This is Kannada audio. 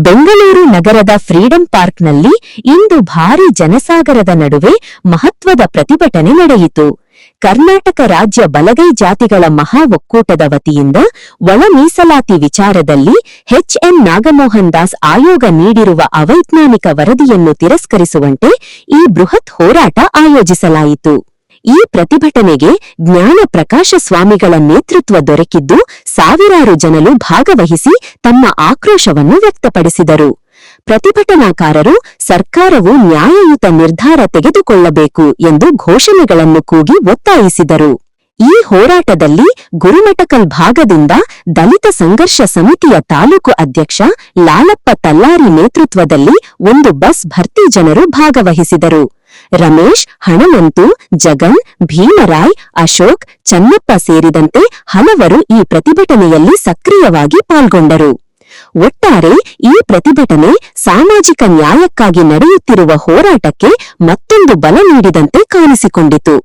ಬೆಂಗಳೂರು ನಗರದ ಫ್ರೀಡಂ ಪಾರ್ಕ್ನಲ್ಲಿ ಇಂದು ಭಾರೀ ಜನಸಾಗರದ ನಡುವೆ ಮಹತ್ವದ ಪ್ರತಿಭಟನೆ ನಡೆಯಿತು. ಕರ್ನಾಟಕ ರಾಜ್ಯ ಬಲಗೈ ಜಾತಿಗಳ ಮಹಾ ಒಕ್ಕೂಟದ ವತಿಯಿಂದ ಒಳ ಮೀಸಲಾತಿ ವಿಚಾರದಲ್ಲಿ ಎಚ್.ಎನ್. ನಾಗಮೋಹನ್ ದಾಸ್ ಆಯೋಗ ನೀಡಿರುವ ಅವೈಜ್ಞಾನಿಕ ವರದಿಯನ್ನು ತಿರಸ್ಕರಿಸುವಂತೆ ಈ ಬೃಹತ್ ಹೋರಾಟ ಆಯೋಜಿಸಲಾಯಿತು. ಈ ಪ್ರತಿಭಟನೆಗೆ ಜ್ಞಾನ ಪ್ರಕಾಶ ಸ್ವಾಮಿಗಳ ನೇತೃತ್ವ ದೊರಕಿದ್ದು ಸಾವಿರಾರು ಜನರು ಭಾಗವಹಿಸಿ ತಮ್ಮ ಆಕ್ರೋಶವನ್ನು ವ್ಯಕ್ತಪಡಿಸಿದರು. ಪ್ರತಿಭಟನಾಕಾರರು ಸರ್ಕಾರವು ನ್ಯಾಯಯುತ ನಿರ್ಧಾರ ತೆಗೆದುಕೊಳ್ಳಬೇಕು ಎಂದು ಘೋಷಣೆಗಳನ್ನು ಕೂಗಿ ಒತ್ತಾಯಿಸಿದರು. ಈ ಹೋರಾಟದಲ್ಲಿ ಗುರುಮಠಕಲ್ ಭಾಗದಿಂದ ದಲಿತ ಸಂಘರ್ಷ ಸಮಿತಿಯ ತಾಲೂಕು ಅಧ್ಯಕ್ಷ ಲಾಲಪ್ಪ ತಲ್ಲಾರಿ ನೇತೃತ್ವದಲ್ಲಿ ಒಂದು ಬಸ್ ಭರ್ತಿ ಜನರು ಭಾಗವಹಿಸಿದರು. ರಮೇಶ್, ಹಣಮಂತು, ಜಗನ್, ಭೀಮರಾಯ್, ಅಶೋಕ್, ಚನ್ನಪ್ಪ ಸೇರಿದಂತೆ ಹಲವರು ಈ ಪ್ರತಿಭಟನೆಯಲ್ಲಿ ಸಕ್ರಿಯವಾಗಿ ಪಾಲ್ಗೊಂಡರು. ಒಟ್ಟಾರೆ ಈ ಪ್ರತಿಭಟನೆ ಸಾಮಾಜಿಕ ನ್ಯಾಯಕ್ಕಾಗಿ ನಡೆಯುತ್ತಿರುವ ಹೋರಾಟಕ್ಕೆ ಮತ್ತೊಂದು ಬಲ ನೀಡಿದಂತೆ ಕಾಣಿಸಿಕೊಂಡಿತು.